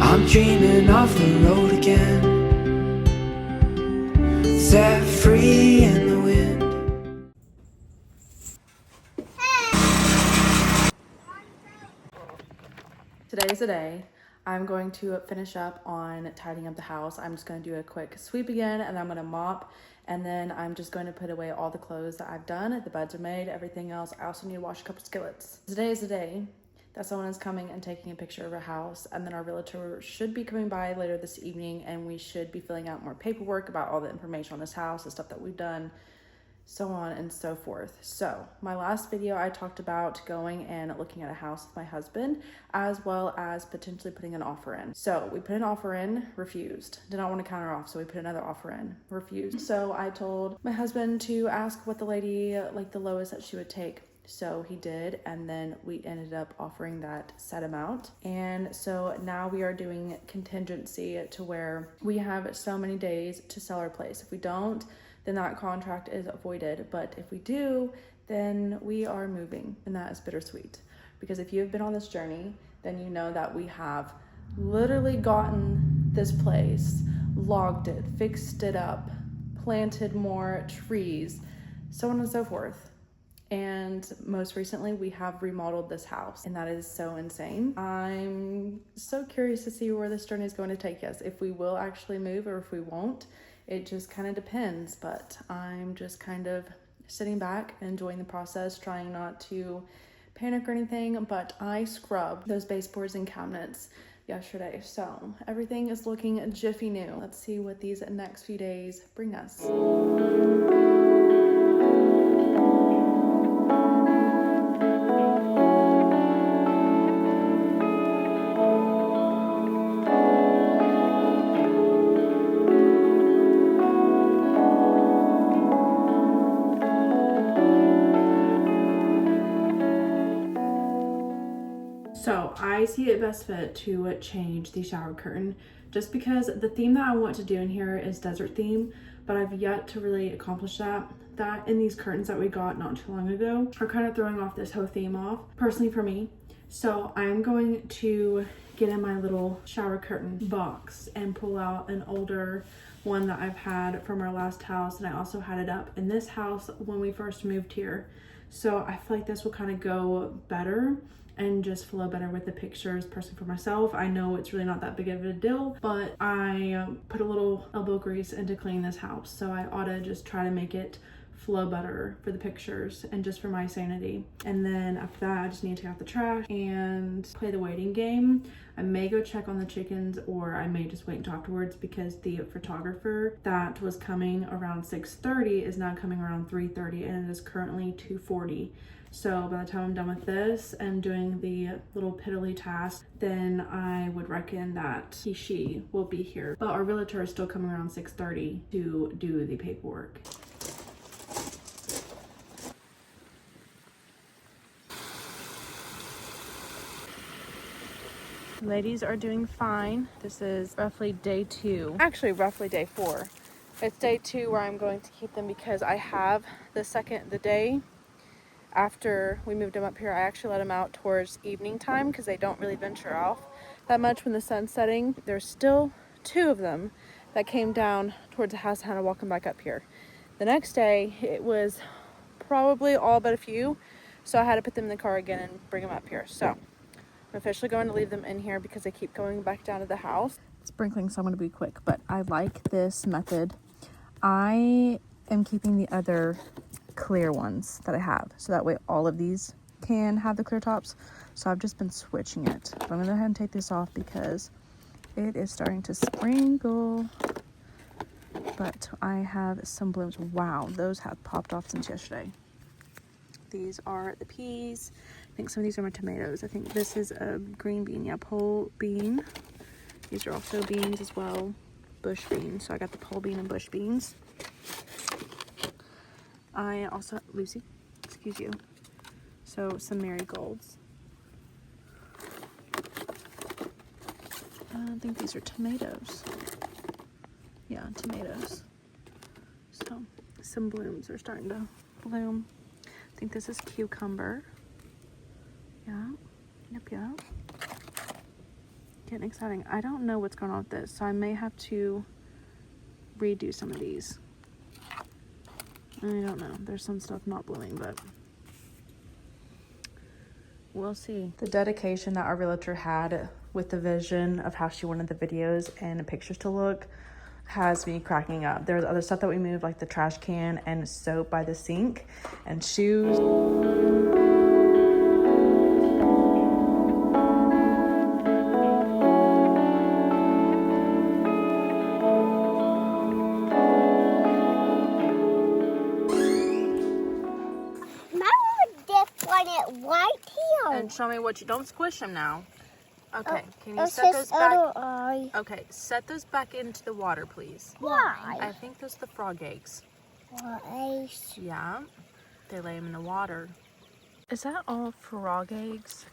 I'm dreaming of the road again, set free in the wind. Today's the day. I'm going to finish up on tidying up the house. I'm just going to do a quick sweep again, and then I'm going to mop, and then I'm just going to put away all the clothes that I've done. The beds are made, everything else. I also need to wash a couple skillets. Today is the day that someone is coming and taking a picture of our house, and then our realtor should be coming by later this evening, and we should be filling out more paperwork about all the information on this house, the stuff that we've done, so on and so forth. So my last video, I talked about going and looking at a house with my husband, as well as potentially putting an offer in. So we put an offer in, refused, did not want to counter off, so we put another offer in, refused. So I told my husband to ask what the lady, like the lowest that she would take. So he did, and then we ended up offering that set amount. And so now we are doing contingency to where we have so many days to sell our place. If we don't, then that contract is avoided. But if we do, then we are moving, and that is bittersweet. Because if you have been on this journey, then you know that we have literally gotten this place, logged it, fixed it up, planted more trees, so on and so forth. And most recently, we have remodeled this house, and that is so insane. I'm so curious to see where this journey is going to take us, if we will actually move or if we won't. It just kind of depends, but I'm just kind of sitting back, enjoying the process, trying not to panic or anything. But I scrubbed those baseboards and cabinets yesterday, so everything is looking jiffy new. Let's see what these next few days bring us. So I see it best fit to change the shower curtain, just because the theme that I want to do in here is desert theme, but I've yet to really accomplish that. That and these curtains that we got not too long ago are kind of throwing off this whole theme off, personally for me. So I'm going to get in my little shower curtain box and pull out an older one that I've had from our last house, and I also had it up in this house when we first moved here. So I feel like this will kind of go better and just flow better with the pictures. Personally for myself, I know it's really not that big of a deal, but I put a little elbow grease into cleaning this house, so I ought to just try to make it flow better for the pictures and just for my sanity. And then after that, I just need to take out the trash and play the waiting game. I may go check on the chickens, or I may just wait until afterwards, because the photographer that was coming around 6:30 is now coming around 3:30, and it is currently 2:40. So by the time I'm done with this and doing the little piddly task, then I would reckon that she will be here. But our realtor is still coming around 6:30 to do the paperwork. Ladies are doing fine. This is roughly day 2. Actually, roughly day 4. It's day 2 where I'm going to keep them, because I have the day after we moved them up here, I actually let them out towards evening time, because they don't really venture off that much when the sun's setting. There's still 2 of them that came down towards the house and had to walk them back up here. The next day, it was probably all but a few, so I had to put them in the car again and bring them up here. So I'm officially going to leave them in here because they keep going back down to the house. Sprinkling, so I'm going to be quick, but I like this method. I am keeping the other clear ones that I have, so that way all of these can have the clear tops. So I've just been switching it. But I'm going to go ahead and take this off because it is starting to sprinkle. But I have some blooms. Wow, those have popped off since yesterday. These are the peas. I think some of these are my tomatoes. I think this is a green bean. Yeah, pole bean. These are also beans as well. Bush beans. So I got the pole bean and bush beans. I also, Lucy, excuse you. So some marigolds. I think these are tomatoes. Yeah, tomatoes. So some blooms are starting to bloom. I think this is cucumber. Yeah, yep. getting exciting. I don't know what's going on with this, so I may have to redo some of these. I don't know. There's some stuff not blooming, but we'll see. The dedication that our realtor had with the vision of how she wanted the videos and pictures to look has me cracking up. There's other stuff that we moved, like the trash can and soap by the sink and shoes. Right here. And show me what you don't squish them now. Okay, can you It's set his those back? other eye. Okay, set those back into the water, please. Why? I think those are the frog eggs. Why? Yeah, they lay them in the water. Is that all frog eggs?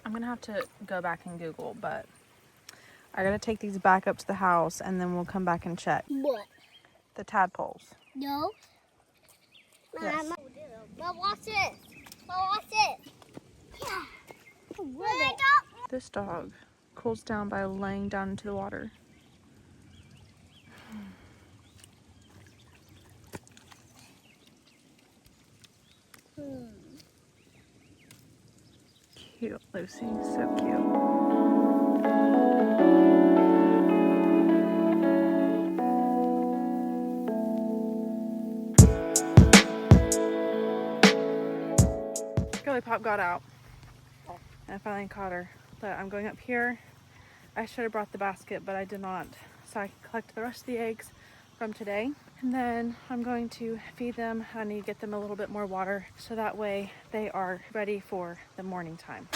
I'm gonna have to go back and Google, but I gotta take these back up to the house and then we'll come back and check. What? The tadpoles. No. Yes. But watch it. But watch it. Yeah. This dog cools down by laying down into the water. Cute, Lucy. So cute. Girly Pop got out. And I finally caught her. But I'm going up here. I should have brought the basket, but I did not. So I can collect the rest of the eggs from today. And then I'm going to feed them. I need to get them a little bit more water so that way they are ready for the morning time.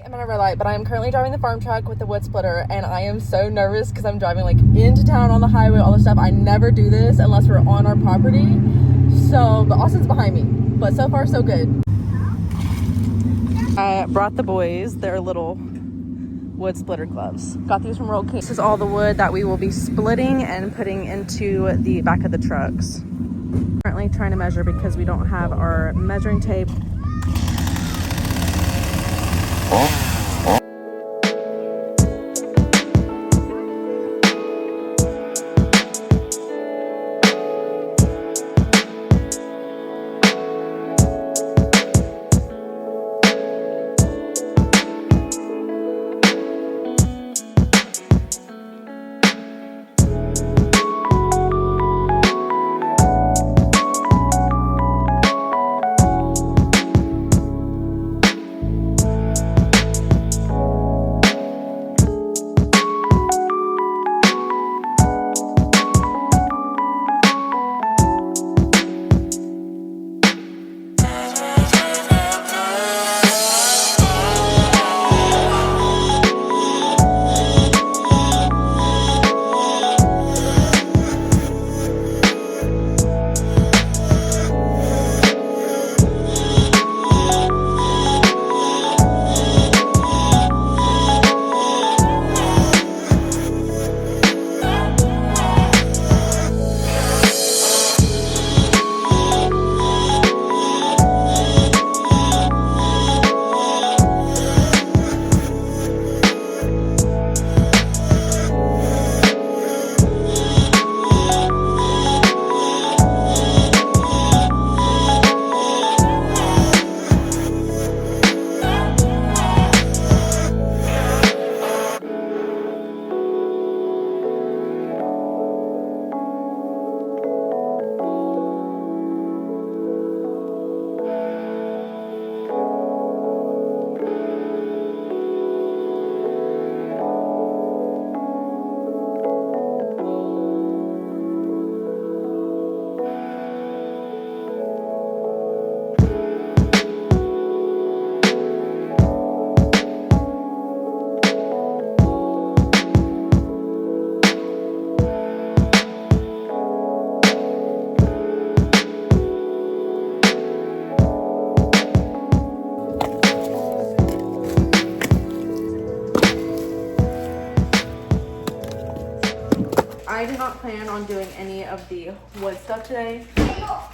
I'm on a red light, but I am currently driving the farm truck with the wood splitter, and I am so nervous because I'm driving like into town on the highway, all this stuff. I never do this unless we're on our property. So, but Austin's behind me, but so far so good. I brought the boys their little wood splitter gloves. Got these from Roll King. This is all the wood that we will be splitting and putting into the back of the trucks. Currently trying to measure because we don't have our measuring tape. I did not plan on doing any of the wood stuff today. But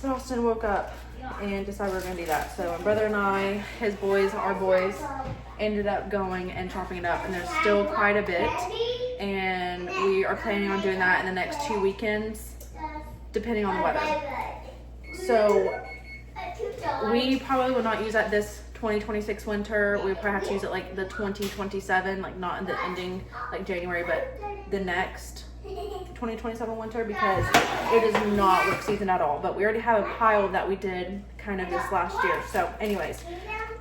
Austin woke up and decided we were gonna do that. So my brother and I, his boys, our boys, ended up going and chopping it up, and there's still quite a bit, and we are planning on doing that in the next 2 weekends, depending on the weather. So we probably will not use that this 2026 winter. We would probably have to use it like the 2027, like not in the ending like January, but the next 2027 winter, because it is not work season at all. But we already have a pile that we did kind of this last year. So anyways,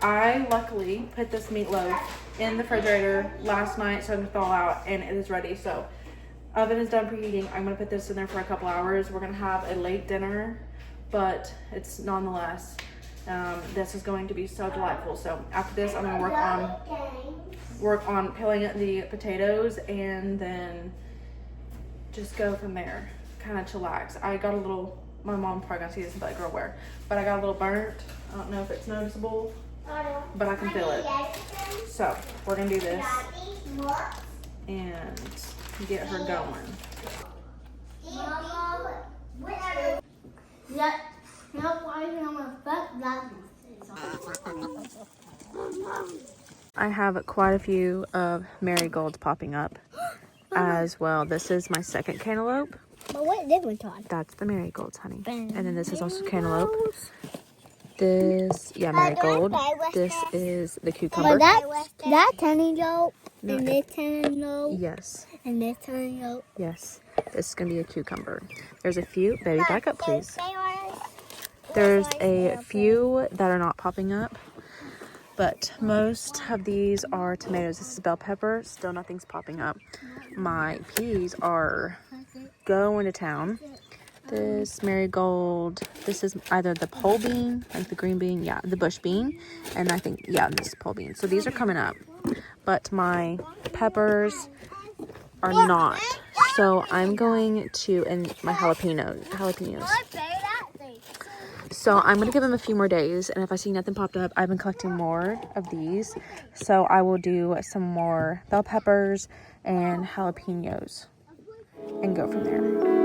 I luckily put this meatloaf in the refrigerator last night so I can thaw out, and it is ready. So oven is done preheating. I'm gonna put this in there for a couple hours. We're gonna have a late dinner, but it's nonetheless, this is going to be so delightful. So after this, I'm gonna work on peeling the potatoes, and then just go from there, kind of chillax. I got a little, my mom probably gonna see this and be like, girl, where? But I got a little burnt. I don't know if it's noticeable, but I can feel it. So we're gonna do this and get her going. I have quite a few of marigolds popping up as well. This is my second cantaloupe. But what did we talk? That's the marigolds, honey. And then this is also cantaloupe. This, yeah, marigold. This is the cucumber. That cantaloupe, No, and this cantaloupe, yes, and this cantaloupe. yes. This is gonna be a cucumber. There's a few, baby, back up, please. There's a few that are not popping up, but most of these are tomatoes. This is bell pepper. Still nothing's popping up. My peas are going to town. This marigold, this is either the pole bean, like the green bean, yeah, the bush bean, and I think, yeah, this is pole bean. So these are coming up, but my peppers are not. So I'm going to, and my jalapenos. So I'm going to give them a few more days, and if I see nothing popped up, I've been collecting more of these. So I will do some more bell peppers and jalapenos and go from there.